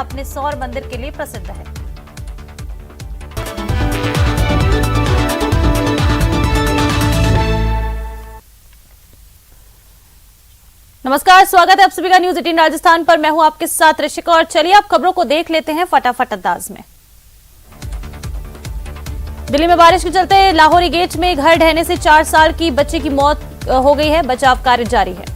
अपने सौर मंदिर के लिए प्रसिद्ध है। नमस्कार, स्वागत है आप सभी का न्यूज 18 राजस्थान पर। मैं हूं आपके साथ ऋषिका और चलिए आप खबरों को देख लेते हैं फटाफट अंदाज में। दिल्ली में बारिश के चलते लाहौरी गेट में घर ढहने से 4 साल की बच्ची की मौत हो गई है। बचाव कार्य जारी है।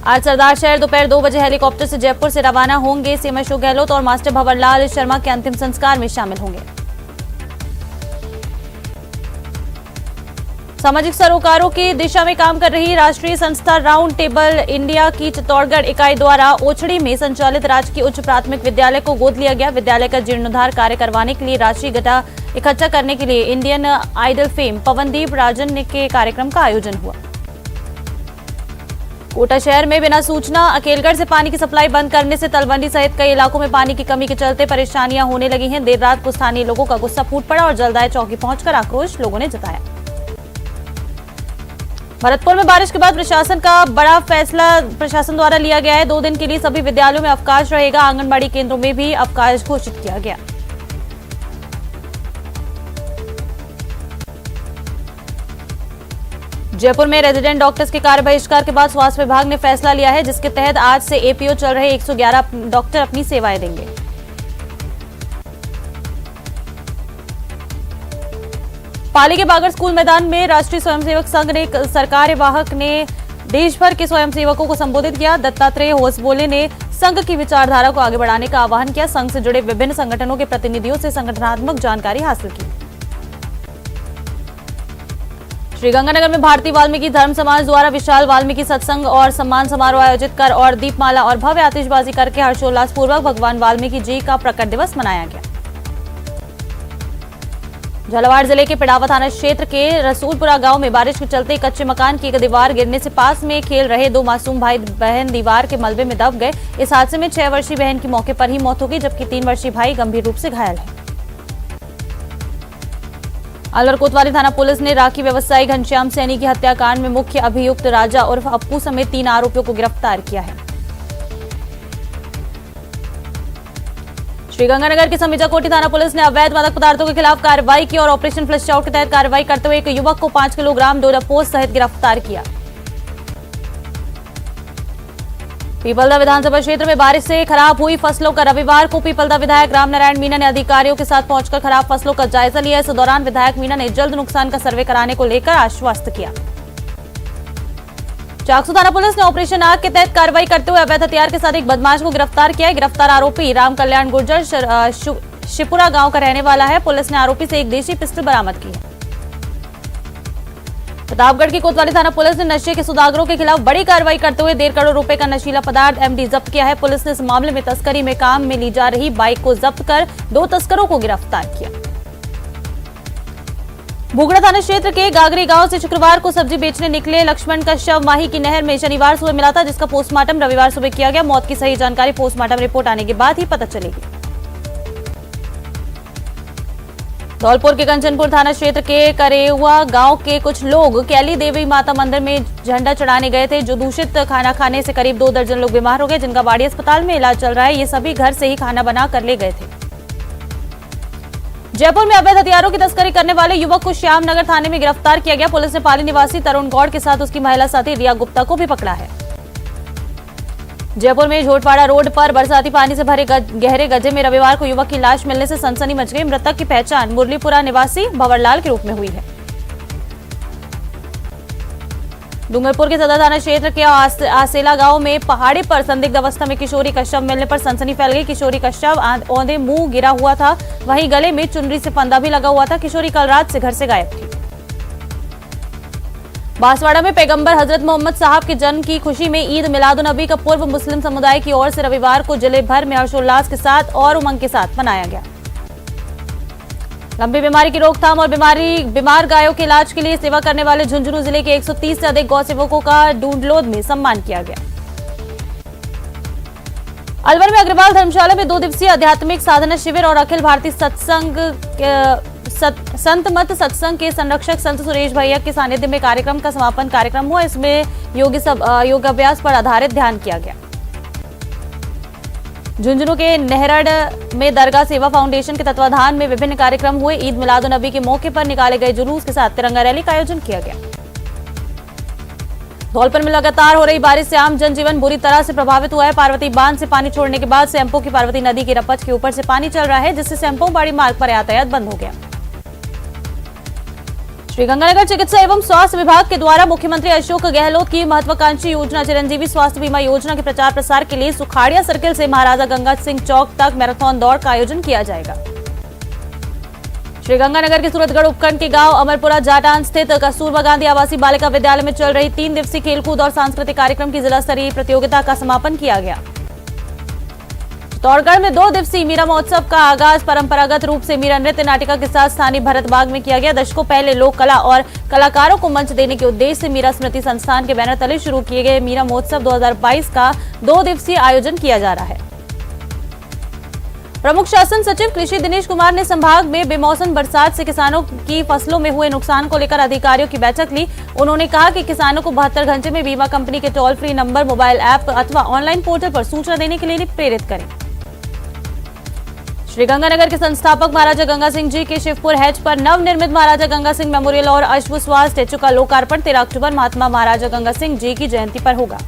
आज सरदार शहर दोपहर 2 बजे हेलीकॉप्टर से जयपुर से रवाना होंगे। सीएम अशोक गहलोत और मास्टर भंवरलाल शर्मा के अंतिम संस्कार में शामिल होंगे। सामाजिक सरोकारों की दिशा में काम कर रही राष्ट्रीय संस्था राउंड टेबल इंडिया की चित्तौड़गढ़ इकाई द्वारा ओछड़ी में संचालित राजकीय उच्च प्राथमिक विद्यालय को गोद लिया गया। विद्यालय का जीर्णोद्धार कार्य करवाने के लिए राशि इकट्ठा करने के लिए Indian idol fame Pawandeep Rajan के कार्यक्रम का आयोजन हुआ। कोटा शहर में बिना सूचना अकेलगढ़ से पानी की सप्लाई बंद करने से तलवंडी सहित कई इलाकों में पानी की कमी के चलते परेशानियां होने लगी हैं। देर रात को स्थानीय लोगों का गुस्सा फूट पड़ा और जलदाय चौकी पहुंचकर आक्रोश लोगों ने जताया। भरतपुर में बारिश के बाद प्रशासन का बड़ा फैसला प्रशासन द्वारा लिया गया है। 2 दिन के लिए सभी विद्यालयों में अवकाश रहेगा। आंगनबाड़ी केंद्रों में भी अवकाश घोषित किया गया। जयपुर में रेजिडेंट डॉक्टर्स के कार्य बहिष्कार के बाद स्वास्थ्य विभाग ने फैसला लिया है, जिसके तहत आज से एपीओ चल रहे 111 डॉक्टर अपनी सेवाएं देंगे। पाली के बागर स्कूल मैदान में राष्ट्रीय स्वयंसेवक संघ ने सरकार्यवाहक ने देश भर के स्वयंसेवकों को संबोधित किया। दत्तात्रेय होसबोले ने संघ की विचारधारा को आगे बढ़ाने का आह्वान किया। संघ से जुड़े विभिन्न संगठनों के प्रतिनिधियों से संगठनात्मक जानकारी हासिल की। श्रीगंगानगर में भारतीय वाल्मीकि धर्म समाज द्वारा विशाल वाल्मीकि सत्संग और सम्मान समारोह आयोजित कर और दीपमाला और भव्य आतिशबाजी करके हर्षोल्लास पूर्वक भगवान वाल्मीकि जी का प्रकट दिवस मनाया गया। झालावाड़ जिले के पिड़ावा थाना क्षेत्र के रसूलपुरा गांव में बारिश के चलते कच्चे मकान की एक दीवार गिरने से पास में खेल रहे 2 मासूम भाई बहन दीवार के मलबे में दब गए। इस हादसे में 6 वर्षीय बहन की मौके पर ही मौत हो गई, जबकि 3 वर्षीय भाई गंभीर रूप से घायल है। अलवर कोतवाली थाना पुलिस ने राखी व्यवसायी घनश्याम सैनी की हत्याकांड में मुख्य अभियुक्त राजा उर्फ अप्पू समेत 3 आरोपियों को गिरफ्तार किया है। श्रीगंगानगर के समीजाकोटी थाना पुलिस ने अवैध मादक पदार्थों के खिलाफ कार्रवाई की और ऑपरेशन फ्लश आउट के तहत कार्रवाई करते हुए एक युवक को 5 किलोग्राम डोडापोज सहित गिरफ्तार किया। पीपलदा विधानसभा क्षेत्र में बारिश से खराब हुई फसलों का रविवार को पीपलदा विधायक रामनारायण मीणा ने अधिकारियों के साथ पहुंचकर खराब फसलों का जायजा लिया। इस दौरान विधायक मीणा ने जल्द नुकसान का सर्वे कराने को लेकर आश्वस्त किया। चाकसू थाना पुलिस ने ऑपरेशन आग के तहत कार्रवाई करते हुए अवैध हथियार के साथ एक बदमाश को गिरफ्तार किया है। गिरफ्तार आरोपी राम कल्याण गुर्जर शिपुरा गांव का रहने वाला है। पुलिस ने आरोपी से एक देशी पिस्टल बरामद की है। प्रतापगढ़ की कोतवाली थाना पुलिस ने नशे के सौदागरों के खिलाफ बड़ी कार्रवाई करते हुए 1.5 करोड़ रुपए का नशीला पदार्थ एमडी जब्त किया है। पुलिस ने इस मामले में तस्करी में काम में ली जा रही बाइक को जब्त कर 2 तस्करों को गिरफ्तार किया। बुगड़ा थाना क्षेत्र के गागरी गांव से शुक्रवार को सब्जी बेचने निकले लक्ष्मण का शव माही की नहर में शनिवार सुबह मिला था, जिसका पोस्टमार्टम रविवार सुबह किया गया। मौत की सही जानकारी पोस्टमार्टम रिपोर्ट आने के बाद ही पता चलेगी। धौलपुर के कंचनपुर थाना क्षेत्र के करेवा गांव के कुछ लोग कैली देवी माता मंदिर में झंडा चढ़ाने गए थे, जो दूषित खाना खाने से करीब 2 दर्जन लोग बीमार हो गए, जिनका बाड़ी अस्पताल में इलाज चल रहा है। ये सभी घर से ही खाना बना कर ले गए थे। जयपुर में अवैध हथियारों की तस्करी करने वाले युवक को श्यामनगर थाने में गिरफ्तार किया गया। पुलिस ने पाली निवासी तरुण गौड़ के साथ उसकी महिला साथी रिया गुप्ता को भी पकड़ा है। जयपुर में झोटवाड़ा रोड पर बरसाती पानी से भरे गहरे गड्ढे में रविवार को युवक की लाश मिलने से सनसनी मच गई। मृतक की पहचान मुरलीपुरा निवासी भंवरलाल के रूप में हुई है। डूंगरपुर के सदर थाना क्षेत्र के आसेला गांव में पहाड़ी पर संदिग्ध अवस्था में किशोरी का शव मिलने पर सनसनी फैल गई। किशोरी का शव औंधे मुंह गिरा हुआ था, वहीं गले में चुनरी से फंदा भी लगा हुआ था। किशोरी कल रात से घर से गायब थी। बांसवाड़ा में पैगंबर हजरत मोहम्मद साहब के जन्म की खुशी में ईद मिलादुन्नबी का पूर्व मुस्लिम समुदाय की ओर से रविवार को जिले भर में हर्षोल्लास के साथ और उमंग के साथ मनाया गया। लंबी बीमारी की रोकथाम और बीमार गायों के इलाज के लिए सेवा करने वाले झुंझुनू जिले के 130 से अधिक गौ सेवकों का डूंडलोद में सम्मान किया गया। अलवर में अग्रवाल धर्मशाला में 2 दिवसीय आध्यात्मिक साधना शिविर और अखिल भारतीय संत मत सत्संग के संरक्षक संत सुरेश भैया के सानिध्य में कार्यक्रम का समापन कार्यक्रम हुआ। इसमें योगाभ्यास पर आधारित ध्यान किया गया। झुंझुनू के नेहरड़ में दरगाह सेवा फाउंडेशन के तत्वाधान में विभिन्न कार्यक्रम हुए। ईद मिलादुन्नबी के मौके पर निकाले गए जुलूस के साथ तिरंगा रैली का आयोजन किया गया। धौलपुर में लगातार हो रही बारिश से आम जनजीवन बुरी तरह से प्रभावित हुआ है। पार्वती बांध से पानी छोड़ने के बाद सैंपो की पार्वती नदी की रपच के ऊपर से पानी चल रहा है, जिससे सैंपो बाड़ी मार्ग पर यातायात बंद हो गया। श्रीगंगानगर चिकित्सा एवं स्वास्थ्य विभाग के द्वारा मुख्यमंत्री अशोक गहलोत की महत्वाकांक्षी योजना चिरंजीवी स्वास्थ्य बीमा योजना के प्रचार प्रसार के लिए सुखाड़िया सर्किल से महाराजा गंगा सिंह चौक तक मैराथन दौड़ का आयोजन किया जाएगा। श्रीगंगानगर के सूरतगढ़ उपखंड के गांव अमरपुरा जाटान स्थित कस्तूरबा गांधी आवासीय बालिका विद्यालय में चल रही 3 दिवसीय खेलकूद और सांस्कृतिक कार्यक्रम की जिला स्तरीय प्रतियोगिता का समापन किया गया। चित्तौड़गढ़ में 2 दिवसीय मीरा महोत्सव का आगाज परंपरागत रूप से मीरा नृत्य नाटिका के साथ स्थानीय भरत बाग में किया गया। दशकों पहले लोक कला और कलाकारों को मंच देने के उद्देश्य से मीरा स्मृति संस्थान के बैनर तले शुरू किए गए मीरा महोत्सव 2022 का 2 दिवसीय आयोजन किया जा रहा है। प्रमुख शासन सचिव कृषि दिनेश कुमार ने संभाग में बेमौसम बरसात से किसानों की फसलों में हुए नुकसान को लेकर अधिकारियों की बैठक ली। उन्होंने कहा कि किसानों को 72 घंटे में बीमा कंपनी के toll free number, mobile app अथवा ऑनलाइन पोर्टल पर सूचना देने के लिए प्रेरित करें। श्रीगंगानगर के संस्थापक महाराजा गंगा सिंह जी के शिवपुर हैच पर नवनिर्मित महाराजा गंगा सिंह मेमोरियल और अश्वश्वास स्टैचू का लोकार्पण 13 अक्टूबर महात्मा महाराजा गंगा सिंह जी की जयंती पर होगा।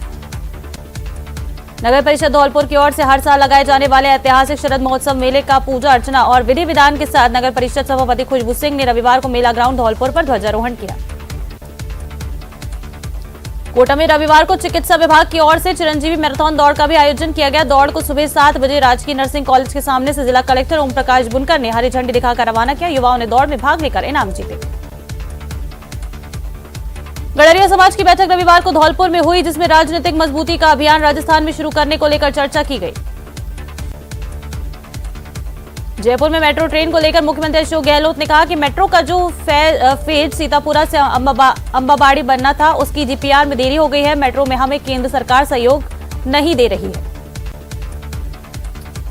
नगर परिषद धौलपुर की ओर से हर साल लगाए जाने वाले ऐतिहासिक शरद महोत्सव मेले का पूजा अर्चना और विधि विधान के साथ नगर परिषद सभापति खुशबू सिंह ने रविवार को मेला ग्राउंड धौलपुर पर ध्वजारोहण किया। कोटा में रविवार को चिकित्सा विभाग की ओर से चिरंजीवी मैराथन दौड़ का भी आयोजन किया गया। दौड़ को सुबह 7 बजे राजकीय नर्सिंग कॉलेज के सामने से जिला कलेक्टर ओम प्रकाश बुनकर ने हरी झंडी दिखाकर रवाना किया। युवाओं ने दौड़ में भाग लेकर इनाम जीते। गडरिया समाज की बैठक रविवार को धौलपुर में हुई, जिसमें राजनीतिक मजबूती का अभियान राजस्थान में शुरू करने को लेकर चर्चा की गई। जयपुर में मेट्रो ट्रेन को लेकर मुख्यमंत्री अशोक गहलोत ने कहा कि मेट्रो का जो फेज सीतापुरा से अंबाबाड़ी बनना था, उसकी डीपीआर में देरी हो गई है। मेट्रो में हमें केंद्र सरकार सहयोग नहीं दे रही है।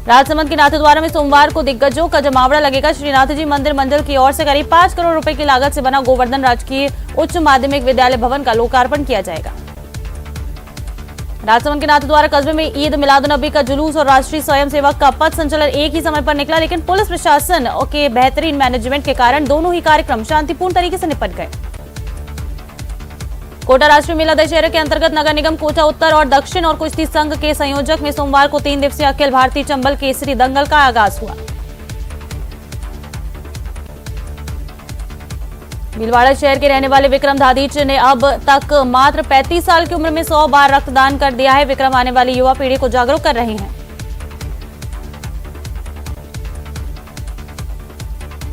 राजसमंद के नाथद्वारा में सोमवार को दिग्गजों का जमावड़ा लगेगा। श्रीनाथ जी मंदिर मंडल की ओर से करीब 5 करोड़ रुपए की लागत से बना गोवर्धन राजकीय उच्च माध्यमिक विद्यालय भवन का लोकार्पण किया जाएगा। राजसमंद के नाथद्वारा कस्बे में ईद मिलादुन्नबी का जुलूस और राष्ट्रीय स्वयंसेवक का पथ संचलन एक ही समय पर निकला, लेकिन पुलिस प्रशासन के बेहतरीन मैनेजमेंट के कारण दोनों ही कार्यक्रम शांतिपूर्ण तरीके से निपट गए। कोटा राष्ट्रीय मेला दशहरे के अंतर्गत नगर निगम कोटा उत्तर और दक्षिण और कुश्ती संघ के संयोजक में सोमवार को 3 दिवसीय अखिल भारतीय चंबल केसरी दंगल का आगाज हुआ। भीलवाड़ा शहर के रहने वाले विक्रम धादीच ने अब तक मात्र 35 साल की उम्र में 100 बार रक्तदान कर दिया है। विक्रम आने वाली युवा पीढ़ी को जागरूक कर रहे हैं।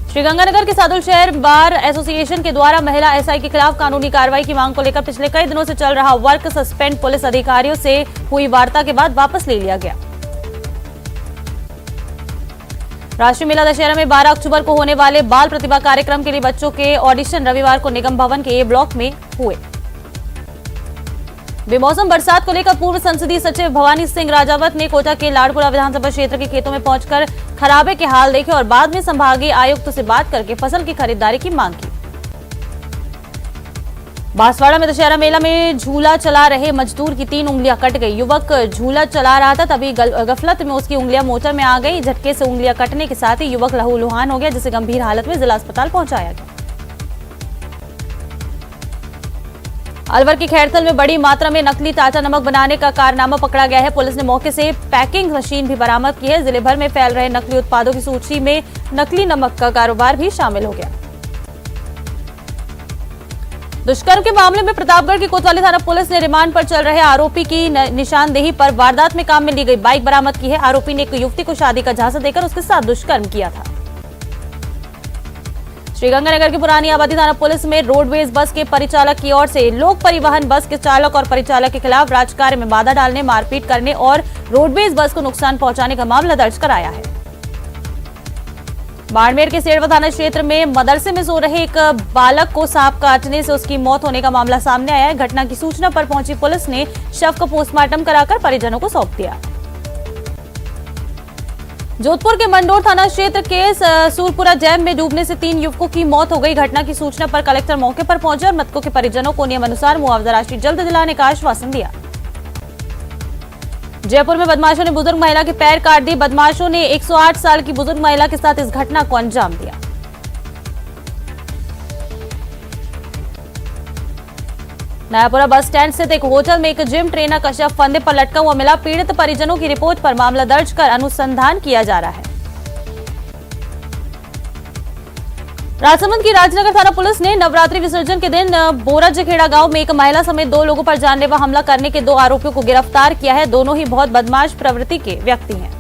श्रीगंगानगर के सादुल शहर बार एसोसिएशन के द्वारा महिला एसआई के खिलाफ कानूनी कार्रवाई की मांग को लेकर पिछले कई दिनों से चल रहा वर्क सस्पेंड पुलिस अधिकारियों से हुई वार्ता के बाद वापस ले लिया गया। राष्ट्रीय मेला दशहरा में 12 अक्टूबर को होने वाले बाल प्रतिभा कार्यक्रम के लिए बच्चों के ऑडिशन रविवार को निगम भवन के ए ब्लॉक में हुए। बेमौसम बरसात को लेकर पूर्व संसदीय सचिव भवानी सिंह राजावत ने कोटा के लाड़पुरा विधानसभा क्षेत्र के खेतों में पहुंचकर खराबे के हाल देखे और बाद में संभागीय आयुक्त से बात करके फसल की खरीदारी की मांग की। बांसवाड़ा में दशहरा मेला में झूला चला रहे मजदूर की 3 उंगलियां कट गई। युवक झूला चला रहा था, तभी गफलत में उसकी उंगलियां मोटर में आ गई। झटके से उंगलियां कटने के साथ ही युवक लहूलुहान हो गया, जिसे गंभीर हालत में जिला अस्पताल पहुंचाया गया। अलवर के खैरथल में बड़ी मात्रा में नकली टाटा नमक बनाने का कारनामा पकड़ा गया है। पुलिस ने मौके से पैकिंग मशीन भी बरामद की है। जिले भर में फैल रहे नकली उत्पादों की सूची में नकली नमक का कारोबार भी शामिल हो गया। दुष्कर्म के मामले में प्रतापगढ़ की कोतवाली थाना पुलिस ने रिमांड पर चल रहे आरोपी की निशानदेही पर वारदात में काम में ली गई बाइक बरामद की है। आरोपी ने एक युवती को शादी का झांसा देकर उसके साथ दुष्कर्म किया था। श्रीगंगानगर की पुरानी आबादी थाना पुलिस में रोडवेज बस के परिचालक की ओर से लोक परिवहन बस के चालक और परिचालक के खिलाफ राजकार्य में बाधा डालने, मारपीट करने और रोडवेज बस को नुकसान पहुंचाने का मामला दर्ज कराया है। बाड़मेर के सेड़वा थाना क्षेत्र में मदरसे में सो रहे एक बालक को सांप काटने से उसकी मौत होने का मामला सामने आया है। घटना की सूचना पर पहुंची पुलिस ने शव का पोस्टमार्टम कराकर परिजनों को सौंप दिया। जोधपुर के मंडोर थाना क्षेत्र के सूरपुरा डैम में डूबने से 3 युवकों की मौत हो गई। घटना की सूचना पर कलेक्टर मौके पर पहुंचे और मृतकों के परिजनों को नियमानुसार मुआवजा राशि जल्द दिलाने का आश्वासन दिया। जयपुर में बदमाशों ने बुजुर्ग महिला के पैर काट दिए। बदमाशों ने 108 साल की बुजुर्ग महिला के साथ इस घटना को अंजाम दिया। नयापुरा बस स्टैंड स्थित एक होटल में एक जिम ट्रेनर का शव फंदे पर लटका हुआ मिला। पीड़ित परिजनों की रिपोर्ट पर मामला दर्ज कर अनुसंधान किया जा रहा है। राजसमंद की राजनगर थाना पुलिस ने नवरात्रि विसर्जन के दिन बोराजखेड़ा गांव में एक महिला समेत 2 लोगों पर जानलेवा हमला करने के 2 आरोपियों को गिरफ्तार किया है। दोनों ही बहुत बदमाश प्रवृत्ति के व्यक्ति हैं।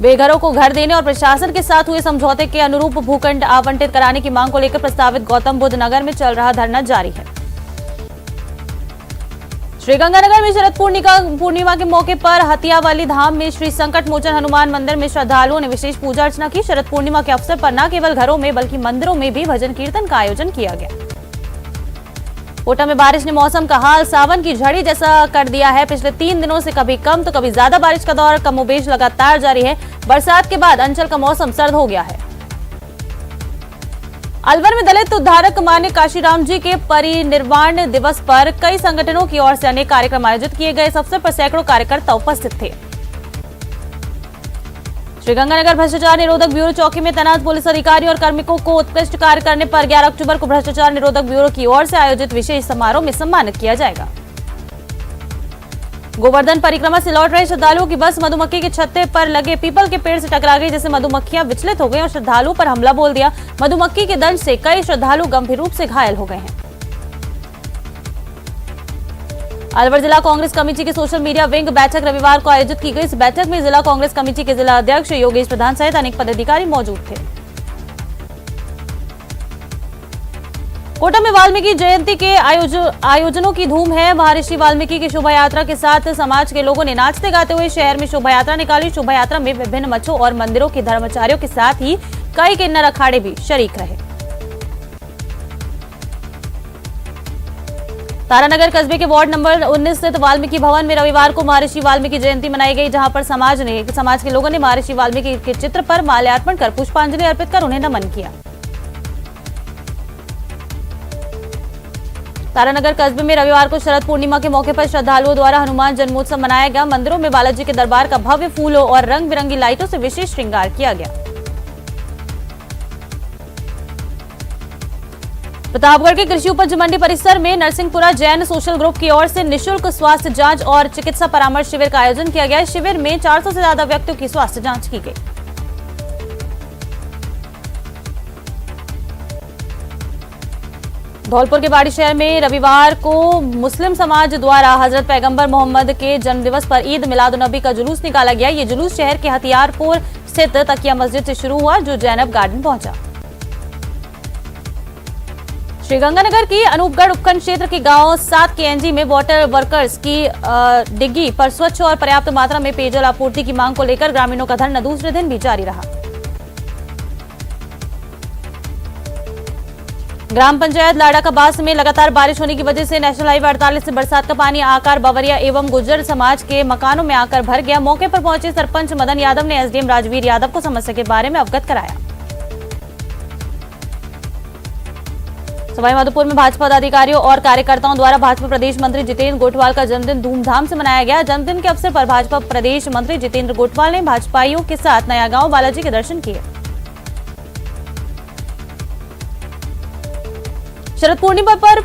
बेघरों को घर देने और प्रशासन के साथ हुए समझौते के अनुरूप भूखंड आवंटित कराने की मांग को लेकर प्रस्तावित गौतम बुद्ध नगर में चल रहा धरना जारी है। श्रीगंगानगर में शरद पूर्णिमा के मौके पर हथियावाली धाम में श्री संकट मोचन हनुमान मंदिर में श्रद्धालुओं ने विशेष पूजा अर्चना की। शरद पूर्णिमा के अवसर पर न केवल घरों में बल्कि मंदिरों में भी भजन कीर्तन का आयोजन किया गया। कोटा में बारिश ने मौसम का हाल सावन की झड़ी जैसा कर दिया है। पिछले 3 दिनों से कभी कम तो कभी ज्यादा बारिश का दौर कमोबेश लगातार जारी है। बरसात के बाद अंचल का मौसम सर्द हो गया है। अलवर में दलित उद्धारक मान्य काशीराम जी के परिनिर्वाण दिवस पर कई संगठनों की ओर से अनेक कार्यक्रम आयोजित किए गए। इस अवसर पर सैकड़ों कार्यकर्ता उपस्थित थे। श्रीगंगानगर भ्रष्टाचार निरोधक ब्यूरो चौकी में तैनात पुलिस अधिकारियों और कार्मिकों को उत्कृष्ट कार्य करने पर 11 अक्टूबर को भ्रष्टाचार निरोधक ब्यूरो की ओर से आयोजित विशेष समारोह में सम्मानित किया जाएगा। गोवर्धन परिक्रमा से लौट रहे श्रद्धालुओं की बस मधुमक्खी के छत्ते पर लगे पीपल के पेड़ से टकरा गई, जिससे मधुमक्खियां विचलित हो गई और श्रद्धालुओं पर हमला बोल दिया। मधुमक्खी के दंश से कई श्रद्धालु गंभीर रूप से घायल हो गए हैं। अलवर जिला कांग्रेस कमेटी की सोशल मीडिया विंग बैठक रविवार को आयोजित की गई। इस बैठक में जिला कांग्रेस कमेटी के जिला अध्यक्ष योगेश प्रधान सहित अनेक पदाधिकारी मौजूद थे। कोटा में वाल्मीकि जयंती के आयोजनों की धूम है। महर्षि वाल्मीकि की शोभा यात्रा के साथ समाज के लोगों ने नाचते गाते हुए शहर में शोभा यात्रा निकाली। शोभा यात्रा में विभिन्न मठों और मंदिरों के धर्माचार्यों के साथ ही कई किन्नर अखाड़े भी शरीक रहे। तारानगर कस्बे के वार्ड नंबर 19 स्थित वाल्मीकि भवन में रविवार को महर्षि वाल्मीकि जयंती मनाई गई, जहां पर समाज के लोगों ने महर्षि वाल्मीकि के चित्र पर माल्यार्पण कर पुष्पांजलि अर्पित कर उन्हें नमन किया। तारानगर कस्बे में रविवार को शरद पूर्णिमा के मौके पर श्रद्धालुओं द्वारा हनुमान जन्मोत्सव मनाया गया। मंदिरों में बालाजी के दरबार का भव्य फूलों और रंग बिरंगी लाइटों से विशेष श्रृंगार किया गया। प्रतापगढ़ के कृषि उपज मंडी परिसर में नरसिंहपुरा जैन सोशल ग्रुप की ओर से निःशुल्क स्वास्थ्य जांच और चिकित्सा परामर्श शिविर का आयोजन किया गया। शिविर में 400 से ज्यादा व्यक्तियों की स्वास्थ्य जांच की गई। धौलपुर के बाड़ी शहर में रविवार को मुस्लिम समाज द्वारा हजरत पैगंबर मोहम्मद के जन्मदिवस पर ईद मिलादुन्नबी का जुलूस निकाला गया। ये जुलूस शहर के हथियारपुर स्थित तकिया मस्जिद से शुरू हुआ, जो जैनब गार्डन पहुंचा। श्रीगंगानगर की अनूपगढ़ उपखंड क्षेत्र के गांव 7 केएनजी में वाटर वर्कर्स की डिग्गी पर स्वच्छ और पर्याप्त मात्रा में पेयजल आपूर्ति की मांग को लेकर ग्रामीणों का धरना दूसरे दिन भी जारी रहा। ग्राम पंचायत लाड़ा कबास में लगातार बारिश होने की वजह से नेशनल हाईवे 48 से बरसात का पानी आकर बावरिया एवं गुर्जर समाज के मकानों में आकर भर गया। मौके पर पहुंचे सरपंच मदन यादव ने एसडीएम राजवीर यादव को समस्या के बारे में अवगत कराया। सवाईमाधोपुर में भाजपा पदाधिकारियों और कार्यकर्ताओं द्वारा भाजपा प्रदेश मंत्री जितेंद्र गोठवाल का जन्मदिन धूमधाम से मनाया गया। जन्मदिन के अवसर पर भाजपा प्रदेश मंत्री जितेंद्र गोठवाल ने भाजपाइयों के साथ नया गांव बालाजी के दर्शन किए। शरद पूर्णिमा पर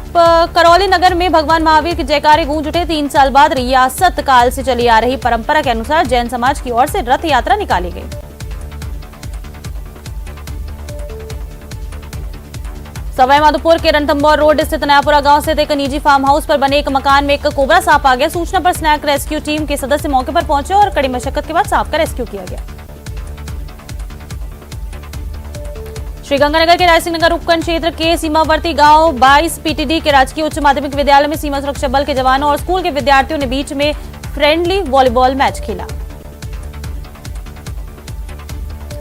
करौली नगर में भगवान महावीर के जयकारे गूंज उठे। 3 साल बाद रियासत काल से चली आ रही परंपरा के अनुसार जैन समाज की ओर से रथ यात्रा निकाली गई। सवाईमाधोपुर के रणथंभौर रोड स्थित नयापुरा गांव स्थित एक निजी फार्म हाउस पर बने एक मकान में एक कोबरा सांप आ गया। सूचना पर स्नैक रेस्क्यू टीम के सदस्य मौके पर पहुंचे और कड़ी मशक्कत के बाद सांप का रेस्क्यू किया गया। श्रीगंगानगर के रायसिंह नगर उपखंड क्षेत्र के सीमावर्ती गांव 22 पीटीडी के राजकीय उच्च माध्यमिक विद्यालय में सीमा सुरक्षा बल के जवानों और स्कूल के विद्यार्थियों ने बीच में फ्रेंडली वॉलीबॉल मैच खेला।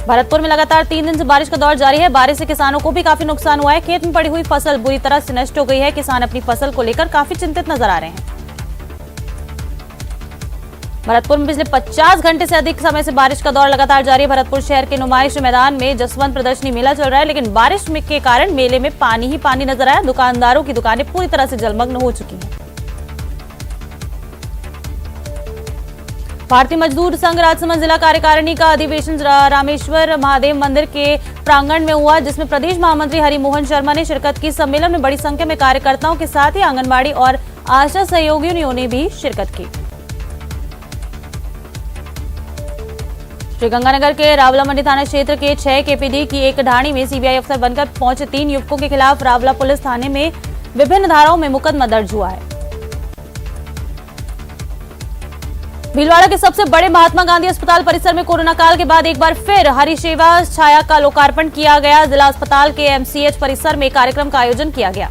भरतपुर में लगातार 3 दिन से बारिश का दौर जारी है। बारिश से किसानों को भी काफी नुकसान हुआ है। खेत में पड़ी हुई फसल बुरी तरह से नष्ट हो गई है। किसान अपनी फसल को लेकर काफी चिंतित नजर आ रहे हैं। भरतपुर में पिछले 50 घंटे से अधिक समय से बारिश का दौर लगातार जारी है। भरतपुर शहर के नुमाइश मैदान में जसवंत प्रदर्शनी मेला चल रहा है, लेकिन बारिश के कारण मेले में पानी ही पानी नजर आया। दुकानदारों की दुकानें पूरी तरह से जलमग्न हो चुकी हैं। भारतीय मजदूर संघ राजसमंद जिला कार्यकारिणी का अधिवेशन रामेश्वर महादेव मंदिर के प्रांगण में हुआ, जिसमें प्रदेश महामंत्री हरिमोहन शर्मा ने शिरकत की। सम्मेलन में बड़ी संख्या में कार्यकर्ताओं के साथ ही आंगनबाड़ी और आशा सहयोगियों ने भी शिरकत की। श्रीगंगानगर के रावला मंडी थाना क्षेत्र के 6 केपीडी की एक ढाणी में सीबीआई अफसर बनकर पहुंचे 3 युवकों के खिलाफ रावला पुलिस थाने में विभिन्न धाराओं में मुकदमा दर्ज हुआ है। भीलवाड़ा के सबसे बड़े महात्मा गांधी अस्पताल परिसर में कोरोना काल के बाद एक बार फिर हरिसेवा छाया का लोकार्पण किया गया। जिला अस्पताल के एमसीएच परिसर में कार्यक्रम का आयोजन किया गया।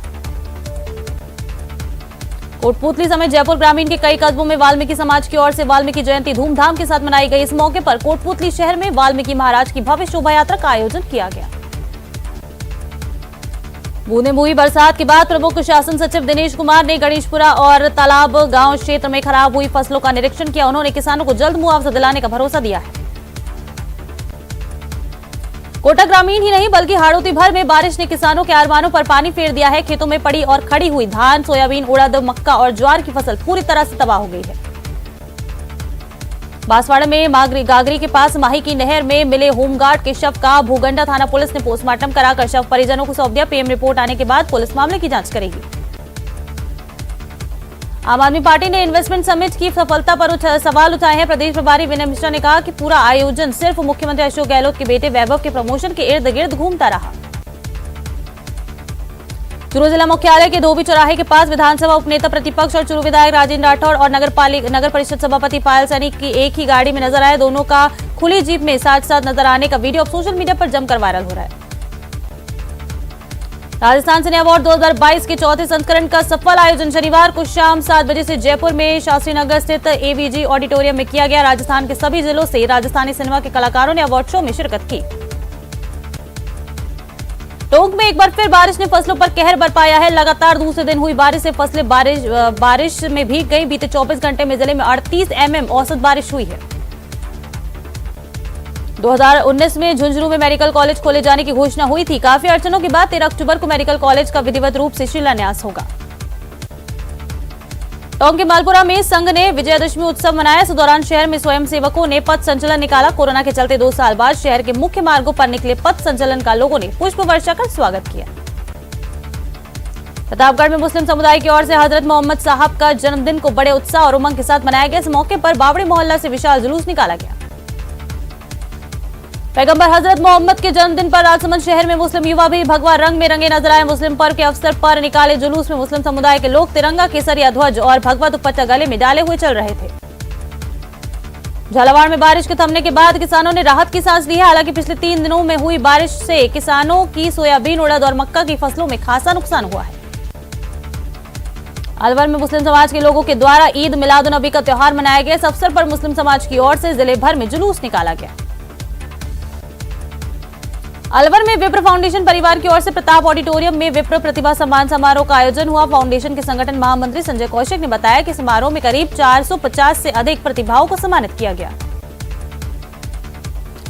कोटपूतली समेत जयपुर ग्रामीण के कई कस्बों में वाल्मीकि समाज की ओर से वाल्मीकि जयंती धूमधाम के साथ मनाई गई। इस मौके पर कोटपूतली शहर में वाल्मीकि महाराज की भव्य शोभा यात्रा का आयोजन किया गया। बूंदी बरसात के बाद प्रमुख शासन सचिव दिनेश कुमार ने गणेशपुरा और तालाब गांव क्षेत्र में खराब हुई फसलों का निरीक्षण किया। उन्होंने किसानों को जल्द मुआवजा दिलाने का भरोसा दिया है। कोटा ग्रामीण ही नहीं बल्कि हाड़ौती भर में बारिश ने किसानों के अरमानों पर पानी फेर दिया है। खेतों में पड़ी और खड़ी हुई धान, सोयाबीन, उड़द, मक्का और ज्वार की फसल पूरी तरह से तबाह हो गई है। बांसवाड़ा में गागरी के पास माही की नहर में मिले होमगार्ड के शव का भूगंडा थाना पुलिस ने पोस्टमार्टम कराकर शव परिजनों को सौंप दिया। पीएम रिपोर्ट आने के बाद पुलिस मामले की जांच करेगी। आम आदमी पार्टी ने इन्वेस्टमेंट समिट की सफलता पर सवाल उठाए हैं। प्रदेश प्रभारी विनय मिश्रा ने कहा कि पूरा आयोजन सिर्फ मुख्यमंत्री अशोक गहलोत के बेटे वैभव के प्रमोशन के इर्द गिर्द घूमता रहा। चूरू जिला मुख्यालय के धोबी चौराहे के पास विधानसभा उपनेता प्रतिपक्ष और चूरू विधायक राजेंद्र राठौड़ और नगर परिषद सभापति पायल सैनी की एक ही गाड़ी में नजर आए। दोनों का खुली जीप में साथ साथ नजर आने का वीडियो अब सोशल मीडिया पर जमकर वायरल हो रहा है। राजस्थान सिने अवार्ड 2022 के चौथे संस्करण का सफल आयोजन शनिवार को शाम 7 बजे से जयपुर में शास्त्री नगर स्थित एवीजी ऑडिटोरियम में किया गया। राजस्थान के सभी जिलों से राजस्थानी सिनेमा के कलाकारों ने अवार्ड शो में शिरकत की। टोंक में एक बार फिर बारिश ने फसलों पर कहर बरपाया है। लगातार दूसरे दिन हुई बारिश से फसलें बारिश में भीग गई। बीते 24 घंटे में जिले में 38 mm औसत बारिश हुई है। 2019 में झुंझुनू में मेडिकल कॉलेज खोले जाने की घोषणा हुई थी। काफी अड़चनों के बाद 13 अक्टूबर को मेडिकल कॉलेज का विधिवत रूप से शिलान्यास होगा। टोंक के मालपुरा में संघ ने विजयदशमी उत्सव मनाया। इस दौरान शहर में स्वयंसेवकों ने पथ संचलन निकाला। कोरोना के चलते 2 साल बाद शहर के मुख्य मार्गों पर निकले पथ संचलन का लोगों ने पुष्प वर्षा कर स्वागत किया। प्रतापगढ़ में मुस्लिम समुदाय की ओर से हजरत मोहम्मद साहब का जन्मदिन को बड़े उत्साह और उमंग के साथ मनाया गया। इस मौके पर बावड़ी मोहल्ला से विशाल जुलूस निकाला गया। पैगंबर हजरत मोहम्मद के जन्मदिन पर राजसमंद शहर में मुस्लिम युवा भी भगवा रंग में रंगे नजर आए। मुस्लिम पर्व के अवसर पर निकाले जुलूस में मुस्लिम समुदाय के लोग तिरंगा, केसरिया ध्वज और भगवा दुपट्टा गले में डाले हुए चल रहे थे। झालावाड़ में बारिश के थमने के बाद किसानों ने राहत की सांस ली है। हालांकि पिछले 3 दिनों में हुई बारिश से किसानों की सोयाबीन, उड़द और मक्का की फसलों में खासा नुकसान हुआ है। अलवर में मुस्लिम समाज के लोगों के द्वारा ईद मिलाद नबी का त्योहार मनाया गया। इस अवसर पर मुस्लिम समाज की ओर से जिले भर में जुलूस निकाला गया। अलवर में विप्र फाउंडेशन परिवार की ओर से प्रताप ऑडिटोरियम में विप्र प्रतिभा सम्मान समारोह का आयोजन हुआ। फाउंडेशन के संगठन महामंत्री संजय कौशिक ने बताया कि समारोह में करीब 450 से अधिक प्रतिभाओं को सम्मानित किया गया।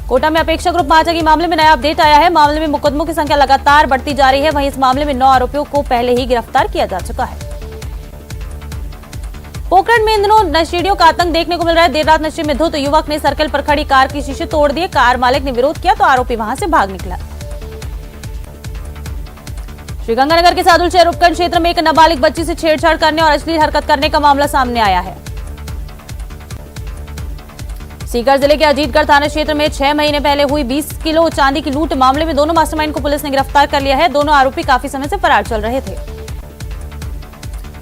कोटा में अपेक्षा ग्रुप माचा के मामले में नया अपडेट आया है। मामले में मुकदमों की संख्या लगातार बढ़ती जा रही है। वहीं इस मामले में 9 आरोपियों को पहले ही गिरफ्तार किया जा चुका है। पोखरण में इन दिनों नशेड़ियों का आतंक देखने को मिल रहा है। देर रात नशे में धुत युवक ने सर्कल पर खड़ी कार की शीशे तोड़ दिए। कार मालिक ने विरोध किया तो आरोपी वहां से भाग निकला। श्रीगंगानगर के सादुलशहर उपखंड क्षेत्र में एक नाबालिग बच्ची से छेड़छाड़ करने और अश्लील हरकत करने का मामला सामने आया है। सीकर जिले के अजीतगढ़ थाना क्षेत्र में 6 महीने पहले हुई 20 किलो चांदी की लूट मामले में दोनों मास्टरमाइंड को पुलिस ने गिरफ्तार कर लिया है। दोनों आरोपी काफी समय से फरार चल रहे थे।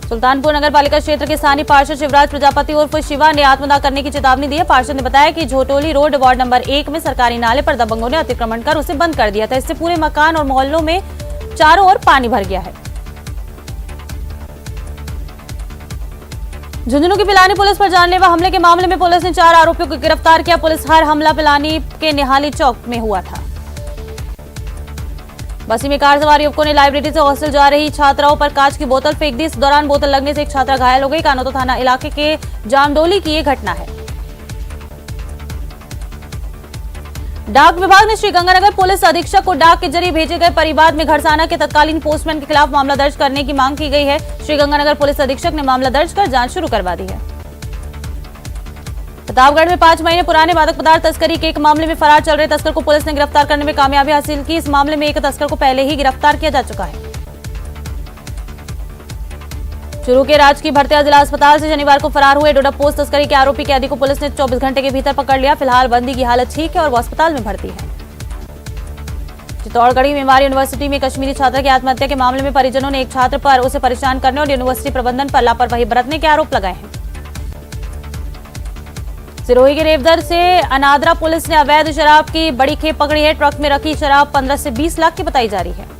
सुल्तानपुर नगर पालिका क्षेत्र के स्थानीय पार्षद शिवराज प्रजापति उर्फ शिवा ने आत्मदाह करने की चेतावनी दी है। पार्षद ने बताया कि झोटोली रोड वार्ड नंबर 1 में सरकारी नाले पर दबंगों ने अतिक्रमण कर उसे बंद कर दिया था। इससे पूरे मकान और मोहल्लों में चारों ओर पानी भर गया है। झुंझुनू की पिलानी पुलिस पर जानलेवा हमले के मामले में पुलिस ने 4 आरोपियों को गिरफ्तार किया। पुलिस हर हमला पिलानी के निहाली चौक में हुआ था। बसी में कार सवार युवकों ने लाइब्रेरी से हॉस्टल जा रही छात्राओं पर कांच की बोतल फेंक दी। इस दौरान बोतल लगने से एक छात्रा घायल हो गई। कानोता थाना इलाके के जामडोली की ये घटना है। डाक विभाग ने श्रीगंगानगर पुलिस अधीक्षक को डाक के जरिए भेजे गए परिवाद में घरसाना के तत्कालीन पोस्टमैन के खिलाफ मामला दर्ज करने की मांग की गई है। श्रीगंगानगर पुलिस अधीक्षक ने मामला दर्ज कर जांच शुरू करवा दी है। प्रतापगढ़ में 5 महीने पुराने मादक पदार्थ तस्करी के एक मामले में फरार चल रहे तस्कर को पुलिस ने गिरफ्तार करने में कामयाबी हासिल की। इस मामले में एक तस्कर को पहले ही गिरफ्तार किया जा चुका है। चूरू के राजकीय भरतिया जिला अस्पताल से शनिवार को फरार हुए डोडा पोस्ट तस्करी के आरोपी कैदी को पुलिस ने 24 घंटे के भीतर पकड़ लिया। फिलहाल बंदी की हालत ठीक है और वो अस्पताल में भर्ती है। चित्तौड़गढ़ मेवाड़ यूनिवर्सिटी में कश्मीरी छात्र की आत्महत्या के मामले में परिजनों ने एक छात्र पर उसे परेशान करने और यूनिवर्सिटी प्रबंधन पर लापरवाही बरतने के आरोप लगाए हैं। सिरोही के रेवदर से अनादरा पुलिस ने अवैध शराब की बड़ी खेप पकड़ी है। ट्रक में रखी शराब 15 से 20 लाख की बताई जा रही है।